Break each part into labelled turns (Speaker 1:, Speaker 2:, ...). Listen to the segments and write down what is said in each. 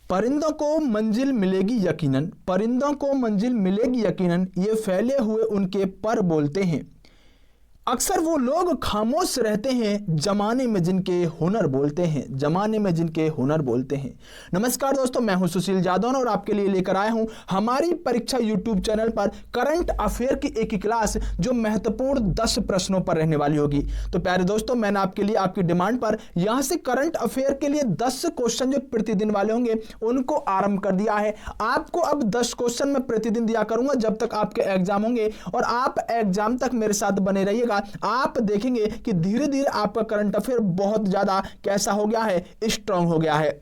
Speaker 1: परिंदों को मंजिल मिलेगी यकीनन, परिंदों को मंजिल मिलेगी यकीनन, ये फैले हुए उनके पर बोलते हैं। अक्सर वो लोग खामोश रहते हैं जमाने में जिनके हुनर बोलते हैं, जमाने में जिनके हुनर बोलते हैं। नमस्कार दोस्तों, मैं हूं सुशील जादौन और आपके लिए लेकर आया हूं हमारी परीक्षा यूट्यूब चैनल पर करंट अफेयर की एक क्लास जो महत्वपूर्ण 10 प्रश्नों पर रहने वाली होगी। तो प्यारे दोस्तों, मैंने आपके लिए आपकी डिमांड पर यहां से करंट अफेयर के लिए 10 क्वेश्चन जो प्रतिदिन वाले होंगे उनको आरंभ कर दिया है। आपको अब 10 क्वेश्चन मैं प्रतिदिन दिया करूंगा जब तक आपके एग्जाम होंगे और आप एग्जाम तक मेरे साथ बने रहिएगा। आप देखेंगे कि धीरे धीरे आपका करंट अफेयर बहुत ज्यादा कैसा हो गया है, स्ट्रांग हो गया है।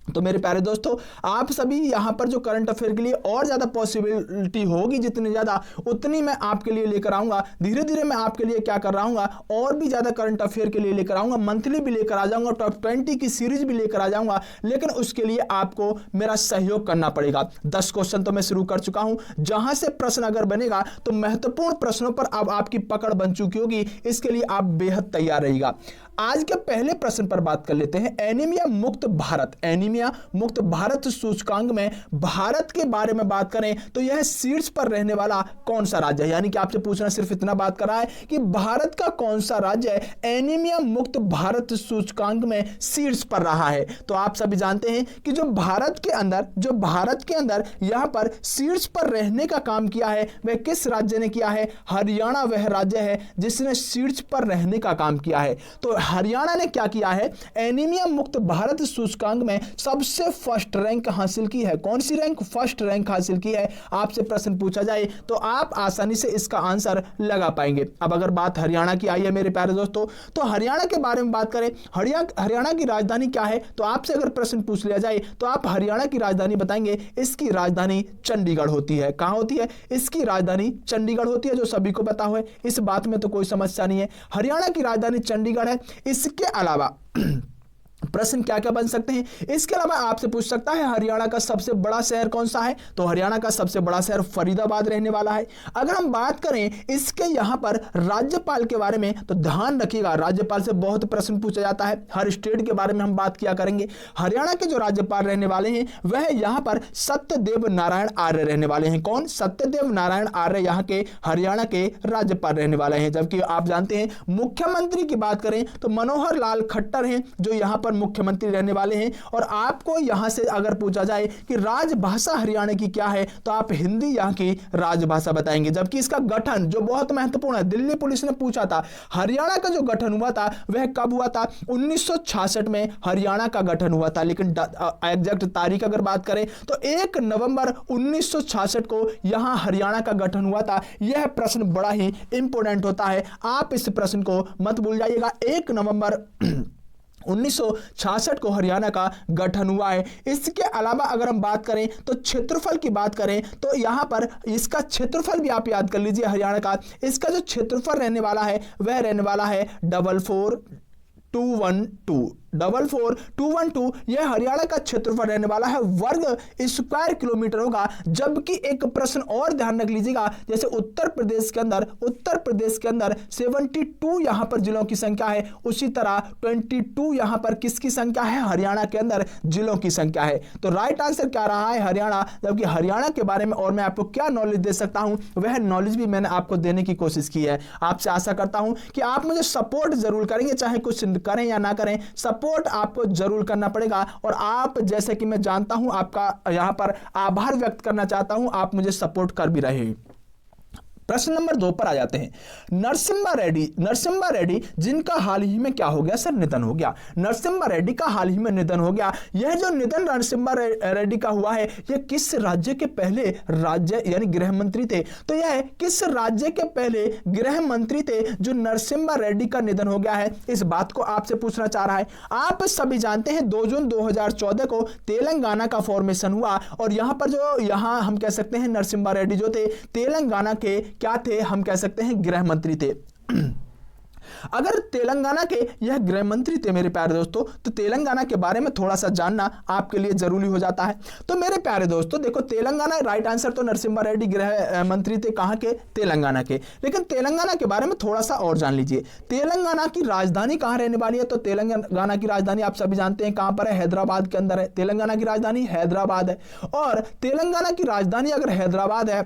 Speaker 1: तो मेरे प्यारे दोस्तों, आप सभी यहां पर जो करंट अफेयर के लिए और ज्यादा पॉसिबिलिटी होगी जितनी ज्यादा, उतनी मैं आपके लिए लेकर आऊंगा। धीरे धीरे मैं आपके लिए क्या कर रहा हूं, और भी ज्यादा करंट अफेयर के लिए लेकर आऊंगा, मंथली भी लेकर आ जाऊंगा, टॉप 20 की सीरीज भी लेकर आ जाऊंगा। लेकिन उसके लिए आपको मेरा सहयोग करना पड़ेगा। 10 क्वेश्चन तो मैं शुरू कर चुका हूं, जहां से प्रश्न अगर बनेगा तो महत्वपूर्ण प्रश्नों पर अब आपकी पकड़ बन चुकी होगी। इसके लिए आप बेहद तैयार रहिएगा। आज के पहले प्रश्न पर बात कर लेते हैं। एनीमिया मुक्त भारत, एनीमिया मुक्त भारत सूचकांक में भारत के बारे में बात करें तो यह शीर्ष पर रहने वाला कौन सा राज्य है। यानी कि आपसे पूछना सिर्फ इतना बात कर रहा है कि भारत का कौन सा राज्य है एनीमिया मुक्त भारत सूचकांक में शीर्ष पर रहा है। तो आप सभी जानते हैं कि जो भारत के अंदर यहां पर शीर्ष पर रहने का काम किया है वह किस राज्य ने किया है। हरियाणा वह राज्य है जिसने शीर्ष पर रहने का काम किया है। तो हरियाणा ने क्या किया है, एनीमिया मुक्त भारत सूचकांक में सबसे फर्स्ट रैंक हासिल की है। कौन सी रैंक, फर्स्ट रैंक हासिल की है। आपसे प्रश्न पूछा जाए तो आप आसानी से इसका आंसर लगा पाएंगे। अब अगर बात हरियाणा की आई है मेरे प्यारे दोस्तों, तो हरियाणा के बारे में बात करें, हरियाणा की राजधानी क्या है। तो आपसे अगर प्रश्न पूछ लिया जाए तो आप हरियाणा की राजधानी बताएंगे। इसकी राजधानी चंडीगढ़ होती है। कहां होती है, इसकी राजधानी चंडीगढ़ होती है, जो सभी को पता है। इस बात में तो कोई समस्या नहीं है, हरियाणा की राजधानी चंडीगढ़ है। इसके अलावा प्रश्न क्या क्या बन सकते हैं, इसके अलावा आपसे पूछ सकता है हरियाणा का सबसे बड़ा शहर कौन सा है। तो हरियाणा का सबसे बड़ा शहर फरीदाबाद रहने वाला है। अगर हम बात करें इसके यहां पर राज्यपाल के बारे में तो ध्यान रखिएगा, राज्यपाल से बहुत प्रश्न पूछा जाता है। हर स्टेट के बारे में हम बात किया करेंगे। हरियाणा के जो राज्यपाल रहने वाले हैं वह यहां पर सत्यदेव नारायण आर्य रहने वाले हैं। कौन, सत्यदेव नारायण आर्य यहां के हरियाणा के राज्यपाल रहने वाले हैं। जबकि आप जानते हैं मुख्यमंत्री की बात करें तो मनोहर लाल खट्टर हैं जो यहां पर मुख्यमंत्री रहने वाले हैं। और आपको यहां से अगर पूछा जाए कि राजभाषा हरियाणा की क्या है तो आप हिंदी यहां की राजभाषा बताएंगे। जबकि इसका गठन जो बहुत महत्वपूर्ण है, दिल्ली पुलिस ने पूछा था हरियाणा का जो गठन हुआ था वह कब हुआ था, 1966 में हरियाणा का गठन हुआ था। लेकिन एग्जैक्ट तारीख अगर बात करें तो 1 नवंबर 1966 को यहां हरियाणा का गठन हुआ था। यह प्रश्न बड़ा ही इंपॉर्टेंट होता है, आप इस प्रश्न को मत भूल जाइएगा। 1 नवंबर 1966 को हरियाणा का गठन हुआ है। इसके अलावा अगर हम बात करें तो क्षेत्रफल की बात करें तो यहां पर इसका क्षेत्रफल भी आप याद कर लीजिए हरियाणा का। इसका जो क्षेत्रफल रहने वाला है वह रहने वाला है 44212 यह हरियाणा का क्षेत्रफल रहने वाला है, वर्ग स्क्वायर किलोमीटर होगा। जबकि एक प्रश्न और ध्यान रख लीजिएगा, जैसे उत्तर प्रदेश के अंदर 72 यहां पर जिलों की संख्या है, उसी तरह 22 यहां पर किसकी संख्या है, हरियाणा के अंदर जिलों की संख्या है। तो राइट आंसर क्या रहा है, हरियाणा। जबकि हरियाणा के बारे में और मैं आपको क्या नॉलेज दे सकता हूं वह नॉलेज भी मैंने आपको देने की कोशिश की है। आपसे आशा करता हूं कि आप मुझे सपोर्ट जरूर करेंगे, चाहे कुछ करें या ना करें, सपोर्ट आपको जरूर करना पड़ेगा। और आप जैसे कि मैं जानता हूं, आपका यहां पर आभार व्यक्त करना चाहता हूं, आप मुझे सपोर्ट कर भी रहे हैं। प्रश्न नंबर 2 पर आ जाते हैं। नरसिम्हा रेड्डी जिनका हाल ही में क्या हो गया सर, निधन हो गया। नरसिम्हा रेड्डी का हाल ही में निधन हो गया। यह जो निधन नरसिम्हा रेड्डी का हुआ है यह किस राज्य के पहले राज्य यानी गृह मंत्री थे। तो यह किस राज्य के पहले गृह मंत्री थे जो नरसिम्हा रेड्डी का निधन हो गया है, इस बात को आपसे पूछना चाह रहा है। आप सभी जानते हैं 2 जून 2014 को तेलंगाना का फॉर्मेशन हुआ और यहां पर जो यहां हम कह सकते हैं नरसिम्हा रेड्डी जो थे तेलंगाना के क्या थे, हम कह सकते हैं गृह मंत्री थे। अगर तेलंगाना के यह गृह मंत्री थे मेरे प्यारे दोस्तों, तो तेलंगाना के बारे में थोड़ा सा जानना आपके लिए जरूरी हो जाता है। तो मेरे प्यारे दोस्तों देखो, तेलंगाना राइट आंसर, तो नरसिम्हा रेड्डी गृह मंत्री थे, कहां के? तेलंगाना के। लेकिन तेलंगाना के बारे में थोड़ा सा और जान लीजिए, तेलंगाना की राजधानी कहां रहने वाली है? तो तेलंगाना की राजधानी आप सभी जानते हैं कहां पर है? हैदराबाद के अंदर है। तेलंगाना की राजधानी हैदराबाद है। और तेलंगाना की राजधानी अगर हैदराबाद है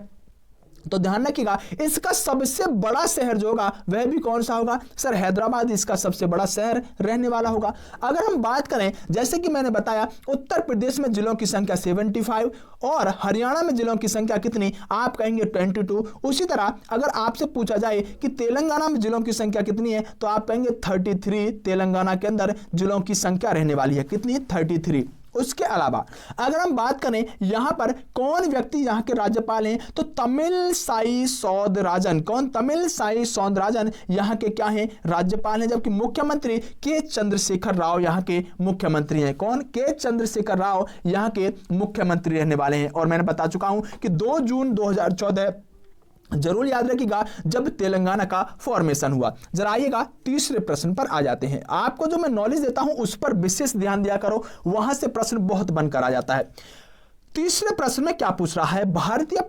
Speaker 1: तो ध्यान रखिएगा, इसका सबसे बड़ा शहर जो होगा वह भी कौन सा होगा? सर हैदराबाद इसका सबसे बड़ा शहर रहने वाला होगा। अगर हम बात करें, जैसे कि मैंने बताया, उत्तर प्रदेश में जिलों की संख्या 75 और हरियाणा में जिलों की संख्या कितनी? आप कहेंगे 22। उसी तरह अगर आपसे पूछा जाए कि तेलंगाना में जिलों की संख्या कितनी है, तो आप कहेंगे 33 तेलंगाना के अंदर जिलों की संख्या रहने वाली है। कितनी? 33। उसके अलावा अगर हम बात करें यहां पर कौन व्यक्ति यहां के राज्यपाल हैं, तो तमिलसाई सौंदरराजन। कौन? तमिलसाई सौंदरराजन यहां के क्या हैं? राज्यपाल हैं। जबकि मुख्यमंत्री के चंद्रशेखर राव यहां के मुख्यमंत्री हैं। कौन? के चंद्रशेखर राव यहां के मुख्यमंत्री रहने वाले हैं। और मैंने बता चुका हूं कि 2 जून 2014 जरूर याद रखिएगा जब तेलंगाना का फॉर्मेशन हुआ। जरा आइएगा तीसरे प्रश्न पर आ जाते हैं। आपको जो मैं नॉलेज देता हूं उस पर विशेष ध्यान दिया करो, वहां से प्रश्न बहुत बनकर आ जाता है। तीसरे प्रश्न में क्या पूछ रहा है? भारतीय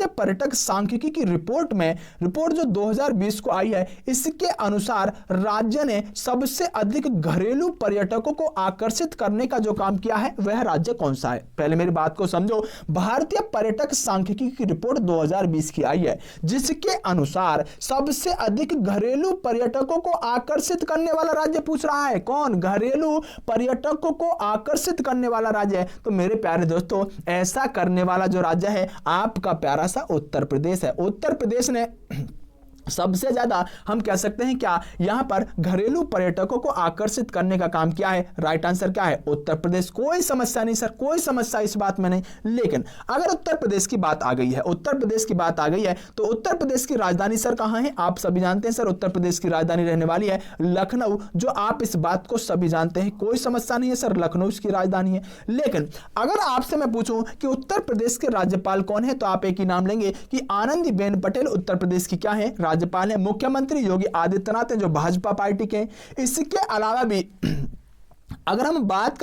Speaker 1: पर्यटक सांख्यिकी की रिपोर्ट जो 2020 को आई है, इसके अनुसार राज्य ने सबसे अधिक घरेलू पर्यटकों को आकर्षित करने का जो काम किया है वह राज्य कौन सा है? पहले मेरी बात को समझो। भारतीय पर्यटक सांख्यिकी की रिपोर्ट 2020 की आई है, जिसके अनुसार सबसे अधिक घरेलू पर्यटकों को आकर्षित करने वाला राज्य पूछ रहा है। कौन? घरेलू पर्यटकों को आकर्षित करने वाला राज्य है। तो मेरे प्यारे दोस्तों, ऐसा करने वाला जो राज्य है आपका प्यारा सा उत्तर प्रदेश है। उत्तर प्रदेश ने सबसे ज्यादा, हम कह सकते हैं क्या, यहां पर घरेलू पर्यटकों को आकर्षित करने का काम किया है। राइट आंसर क्या है? उत्तर प्रदेश। कोई समस्या नहीं सर, कोई समस्या इस बात में नहीं। लेकिन अगर उत्तर प्रदेश की बात आ गई है, तो उत्तर प्रदेश की राजधानी सर कहां है? आप सभी जानते हैं सर, उत्तर प्रदेश की राजधानी रहने वाली है लखनऊ। जो आप इस बात को सभी जानते हैं, कोई समस्या नहीं है सर, लखनऊ की राजधानी है। लेकिन अगर आपसे मैं पूछूं कि उत्तर प्रदेश के राज्यपाल कौन है, तो आप एक ही नाम लेंगे कि आनंदीबेन पटेल उत्तर प्रदेश की क्या है? राज्यपाल है। मुख्यमंत्री योगी आदित्यनाथ हैं जो भाजपा पार्टी के। इसके अलावा भी अगर हम बात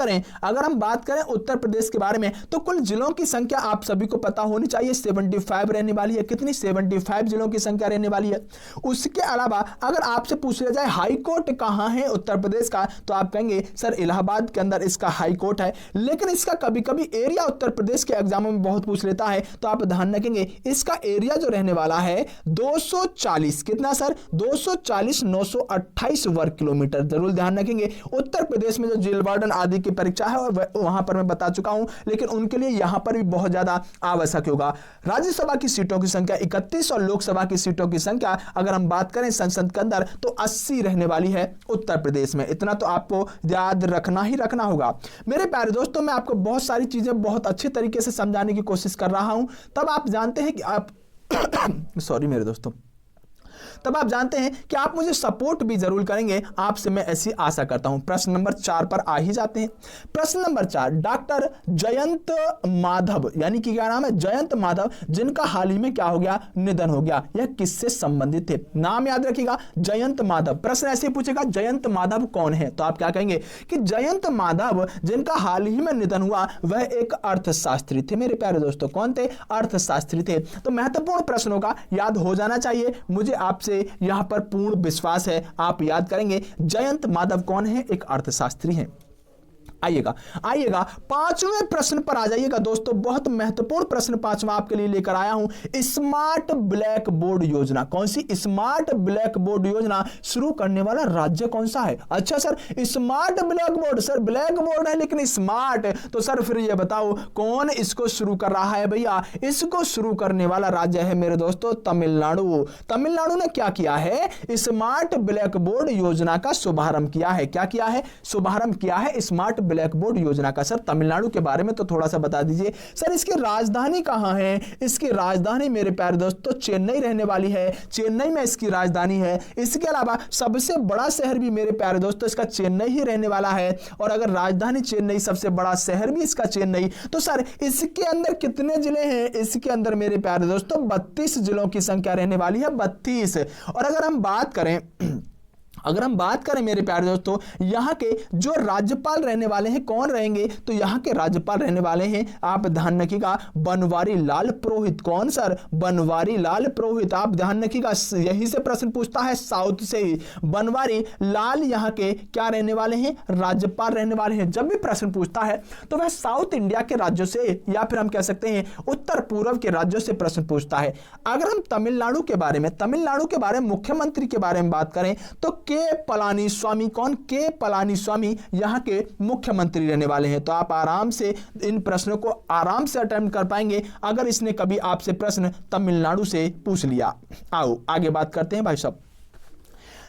Speaker 1: करें उत्तर प्रदेश के बारे में, तो कुल जिलों की संख्या आप सभी को पता होनी चाहिए 75 रहने वाली है। कितनी? 75 जिलों की संख्या रहने वाली है। उसके अलावा अगर आपसे पूछ लिया जाए हाई कोर्ट कहां है उत्तर प्रदेश का, तो आप कहेंगे सर इलाहाबाद के अंदर इसका हाई कोर्ट है। लेकिन इसका कभी कभी एरिया उत्तर प्रदेश के एग्जामों में बहुत पूछ लेता है, तो आप ध्यान रखेंगे इसका एरिया जो रहने वाला है 240। कितना सर? 240 928 वर्ग किलोमीटर। जरूर ध्यान रखेंगे। उत्तर प्रदेश में जो जेल वार्डन आदि की परीक्षा है वहां पर मैं बता चुका हूं, लेकिन उनके लिए यहां पर भी बहुत ज्यादा आवश्यक होगा। राज्यसभा की सीटों की संख्या 31 और लोकसभा की सीटों की संख्या अगर हम बात करें संसद के अंदर, तो 80 रहने वाली है उत्तर प्रदेश में। इतना तो आपको याद रखना ही रखना होगा। मेरे प्यारे दोस्तों, मैं आपको बहुत सारी चीजें बहुत अच्छे तरीके से समझाने की कोशिश कर रहा हूं, तब आप जानते हैं कि आप सॉरी मेरे दोस्तों, तब आप जानते हैं कि आप मुझे सपोर्ट भी जरूर करेंगे। आपसे मैं ऐसी आशा करता हूं। प्रश्न नंबर 4 पर आ ही जाते हैं। प्रश्न नंबर 4, डॉक्टर जयंत माधव, यानी कि क्या नाम है? जयंत माधव, जिनका हाल ही में क्या हो गया? निधन हो गया। यह किससे संबंधित थे? नाम याद रखिएगा, जयंत माधव। प्रश्न ऐसे पूछेगा जयंत माधव कौन है, तो आप क्या कहेंगे कि जयंत माधव जिनका हाल ही में निधन हुआ वह एक अर्थशास्त्री थे। मेरे प्यारे दोस्तों, कौन थे? अर्थशास्त्री थे। तो महत्वपूर्ण प्रश्नों का याद हो जाना चाहिए, मुझे आपसे यहां पर पूर्ण विश्वास है आप याद करेंगे। जयंत माधव कौन है? एक अर्थशास्त्री हैं। आइएगा 5वें प्रश्न पर आ जाइएगा दोस्तों। बहुत महत्वपूर्ण प्रश्न 5वां आपके लिए लेकर आया हूं। स्मार्ट ब्लैक बोर्ड योजना। कौन सी? स्मार्ट ब्लैक बोर्ड योजना शुरू करने वाला राज्य कौन सा है? अच्छा sir, smart black board, sir black board है लेकिन स्मार्ट, तो सर फिर ये बताओ कौन इसको शुरू कर रहा है? भैया इसको शुरू करने वाला राज्य है मेरे दोस्तों तमिलनाडु। तमिलनाडु ने क्या किया है? स्मार्ट ब्लैक बोर्ड योजना का शुभारंभ किया है। क्या किया है? शुभारंभ किया है स्मार्ट ब्लैक बोर्ड योजना का। सर तमिलनाडु के बारे में तो थोड़ा सा बता दीजिए। सर इसकी राजधानी कहां है? इसकी राजधानी मेरे प्यारे दोस्तों चेन्नई रहने वाली है। चेन्नई में इसकी राजधानी है। इसके अलावा सबसे बड़ा शहर भी मेरे प्यारे दोस्तों इसका चेन्नई ही रहने वाला है। और अगर राजधानी चेन्नई, सबसे बड़ा शहर भी इसका चेन्नई, तो सर इसके अंदर कितने जिले हैं? इसके अंदर मेरे प्यारे दोस्तों 32 जिलों की संख्या रहने वाली है, 32। और अगर हम बात करें अगर हम बात करें मेरे प्यारे दोस्तों, यहाँ के जो राज्यपाल रहने वाले हैं कौन रहेंगे, तो यहाँ के राज्यपाल रहने वाले हैं, आप ध्यान रखिएगा, बनवारी लाल पुरोहित। कौन सर? बनवारी लाल पुरोहित। आप ध्यान रखिएगा, यहीं से प्रश्न पूछता है, साउथ से ही। बनवारी लाल यहाँ के क्या रहने वाले हैं? राज्यपाल रहने वाले हैं। जब भी प्रश्न पूछता है तो वह साउथ इंडिया के राज्यों से या फिर हम कह सकते हैं उत्तर पूर्व के राज्यों से प्रश्न पूछता है। अगर हम तमिलनाडु के बारे में मुख्यमंत्री के बारे में बात करें तो के पलानीस्वामी। कौन? के पलानीस्वामी यहाँ के मुख्यमंत्री रहने वाले हैं। तो आप आराम से इन प्रश्नों को आराम से अटेम्प्ट कर पाएंगे अगर इसने कभी आपसे प्रश्न तमिलनाडु से पूछ लिया। आओ आगे बात करते हैं भाई साहब।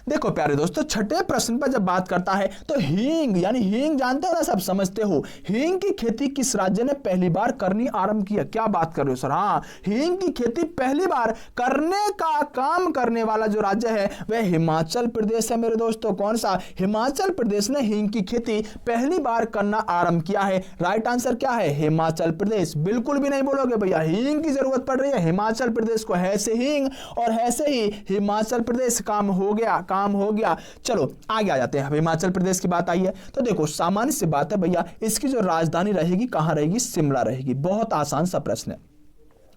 Speaker 1: देखो प्यारे दोस्तों, छठे प्रश्न पर जब बात करता है तो हींग, यानी हींग जानते हो ना, सब समझते हो। हींग की खेती किस राज्य ने पहली बार करनी आरंभ किया? क्या बात कर रहे हो सर? हाँ, हींग की खेती पहली बार करने का काम करने वाला जो राज्य है वह हिमाचल प्रदेश है मेरे दोस्तों। कौन सा? हिमाचल प्रदेश ने हींग की खेती पहली बार करना आरंभ किया है। राइट आंसर क्या है? हिमाचल प्रदेश। बिल्कुल भी नहीं बोलोगे भैया हींग की जरूरत पड़ रही है हिमाचल प्रदेश को, है से हींग और है से ही हिमाचल प्रदेश। काम हो गया। चलो आगे आ जाते हैं। हिमाचल प्रदेश की बात आई है तो देखो, सामान्य सी बात है भैया, इसकी जो राजधानी रहेगी कहां रहेगी? शिमला रहेगी। बहुत आसान सा प्रश्न है,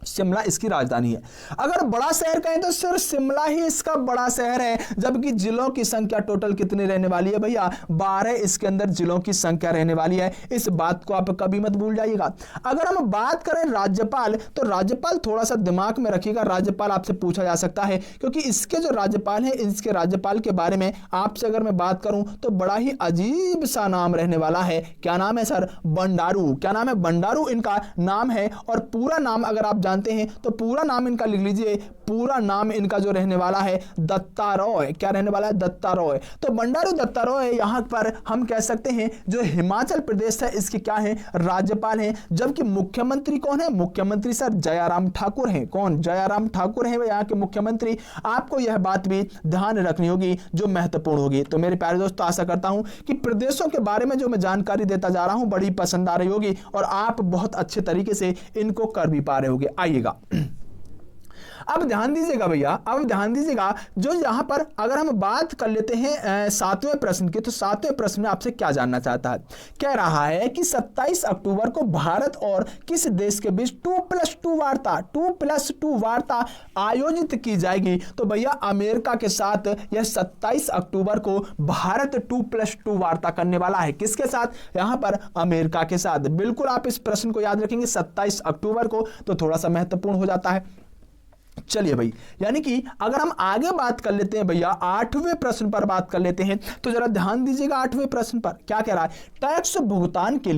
Speaker 1: शिमला इसकी राजधानी है। अगर बड़ा शहर कहें तो सिर्फ शिमला ही इसका बड़ा शहर है, जबकि जिलों की संख्या टोटल कितनी रहने वाली है भैया? 12 इसके अंदर जिलों की संख्या रहने वाली है। इस बात को आप कभी मत भूल जाइएगा। अगर हम बात करें राज्यपाल, तो राज्यपाल थोड़ा सा दिमाग में रखिएगा, राज्यपाल आपसे पूछा जा सकता है, क्योंकि इसके जो राज्यपाल हैं, इसके राज्यपाल के बारे में आपसे अगर मैं बात करूं तो बड़ा ही अजीब सा नाम रहने वाला है। क्या नाम है सर? बंडारू। क्या नाम है? बंडारू इनका नाम है। और पूरा नाम अगर आप जानते हैं तो पूरा नाम इनका लिख लीजिए। पूरा नाम इनका जो रहने वाला है दत्तारॉय। क्या रहने वाला है? दत्तारॉय। तो बंडारू दत्तारॉय यहां पर हम कह सकते हैं जो हिमाचल प्रदेश है इसके क्या है? राज्यपाल हैं। जबकि मुख्यमंत्री कौन है? मुख्यमंत्री सर जयराम ठाकुर हैं। कौन? जयराम ठाकुर हैं यहाँ के मुख्यमंत्री। आपको यह बात भी ध्यान रखनी होगी जो महत्वपूर्ण होगी। तो मेरे प्यारे दोस्तों, आशा करता हूं कि प्रदेशों के बारे में जो मैं जानकारी देता जा रहा हूं बड़ी पसंद आ रही होगी और आप बहुत अच्छे तरीके से इनको कर भी पा रहे होंगे। आइएगा, अब ध्यान दीजिएगा भैया, अब ध्यान दीजिएगा, जो यहां पर अगर हम बात कर लेते हैं 7वें प्रश्न की, तो 7वें प्रश्न में आपसे क्या जानना चाहता है? कह रहा है कि 27 अक्टूबर को भारत और किस देश के बीच 2+2 वार्ता आयोजित की जाएगी? तो भैया अमेरिका के साथ यह 27 अक्टूबर को भारत 2+2 वार्ता करने वाला है। किसके साथ? यहां पर अमेरिका के साथ। बिल्कुल आप इस प्रश्न को याद रखेंगे 27 अक्टूबर को, तो थोड़ा सा महत्वपूर्ण हो जाता है। चलिए भाई, यानी कि अगर हम आगे बात कर लेते हैं भैया, 8वें प्रश्न पर बात कर लेते हैं, तो जरा ध्यान दीजिएगा 8वें प्रश्न पर क्या कह रहा है? टैक्स भुगतान के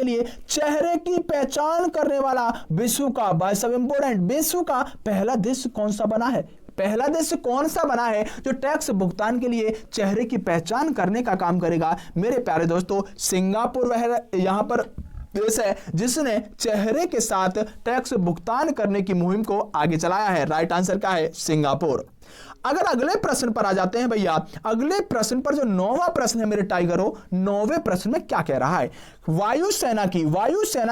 Speaker 1: लिए चेहरे की पहचान करने वाला विश्व का, भाई सब इंपोर्टेंट, विश्व का पहला देश कौन सा बना है? पहला देश कौन सा बना है जो टैक्स भुगतान के लिए चेहरे की पहचान करने का काम करेगा? मेरे प्यारे दोस्तों, सिंगापुर वह यहां पर देश है जिसने चेहरे के साथ टैक्स भुगतान करने की मुहिम को आगे चलाया है। राइट आंसर क्या है? सिंगापुर। अगर अगले प्रश्न पर आ जाते हैं भैया, अगले प्रश्न पर जो 9वां प्रश्न है मेरे टाइगरों, 9वें प्रश्न में क्या कह रहा है? वायुसेना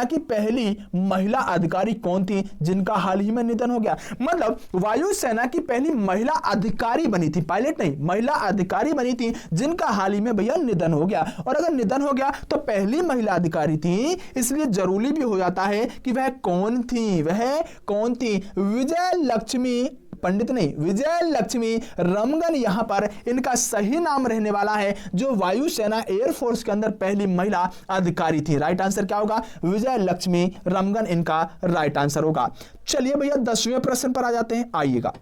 Speaker 1: की पहली महिला अधिकारी कौन थी जिनका हाल ही में निधन हो गया? मतलब वायुसेना की पहली महिला अधिकारी बनी थी, पायलट नहीं, महिला अधिकारी बनी थी जिनका हाल ही में भैया निधन हो गया। और अगर निधन हो गया तो पहली महिला अधिकारी थी, इसलिए जरूरी भी हो जाता है कि वह कौन थी। विजय लक्ष्मी पंडित नहीं, विजय लक्ष्मी रमगन यहां पर इनका सही नाम रहने वाला है, जो वायुसेना एयरफोर्स के अंदर पहली महिला अधिकारी थी। राइट आंसर क्या होगा? विजय लक्ष्मी रमगन इनका राइट आंसर होगा। चलिए भैया 10वें प्रश्न पर आ जाते हैं। आइएगा,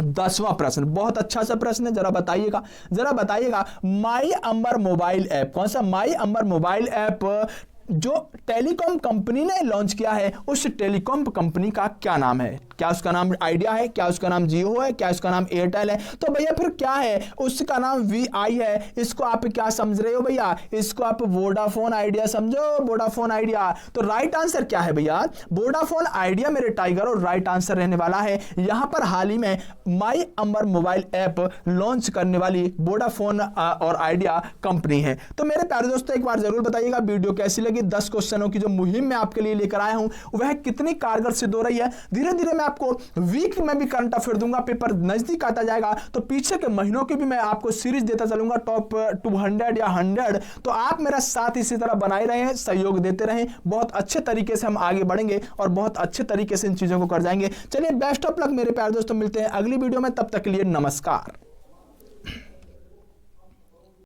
Speaker 1: 10वां प्रश्न बहुत अच्छा सा प्रश्न है, जरा बताइएगा माई अंबर मोबाइल ऐप, कौन सा? माई अंबर मोबाइल ऐप जो टेलीकॉम कंपनी ने लॉन्च किया है, उस टेलीकॉम कंपनी का क्या नाम है? क्या उसका नाम आइडिया है? क्या उसका नाम जियो है? क्या उसका नाम एयरटेल है? तो भैया फिर क्या है? उसका नाम VI है। इसको आप क्या समझ रहे हो भैया? इसको आप वोडाफोन आइडिया समझो, वोडाफोन आइडिया। तो राइट आंसर क्या है भैया? वोडाफोन आइडिया मेरे टाइगर, और राइट आंसर रहने वाला है। यहां पर हाल ही में माई अंबर मोबाइल ऐप लॉन्च करने वाली वोडाफोन और आइडिया कंपनी है। तो मेरे प्यारे दोस्तों, एक बार जरूर बताइएगा वीडियो कैसी लगी। की 10 क्वेश्चनों की जो मुहिम मैं आपके लिए लेकर आया हूं वह कितनी कारगर सिद्ध हो रही है। धीरे धीरे मैं आपको वीक में भी करंट अफेयर दूंगा, पेपर नजदीक आता जाएगा तो पीछे के महीनों की भी मैं आपको सीरीज देता चलूंगा, टॉप 200 या 100। तो आप मेरा साथ इसी तरह बनाए रहें, सहयोग देते रहें, बहुत अच्छे तरीके से हम आगे बढ़ेंगे और बहुत अच्छे तरीके से इन चीजों को कर जाएंगे। चलिए बेस्ट ऑफ लक मेरे प्यारे दोस्तों, मिलते हैं अगली वीडियो में, तब तक के लिए नमस्कार।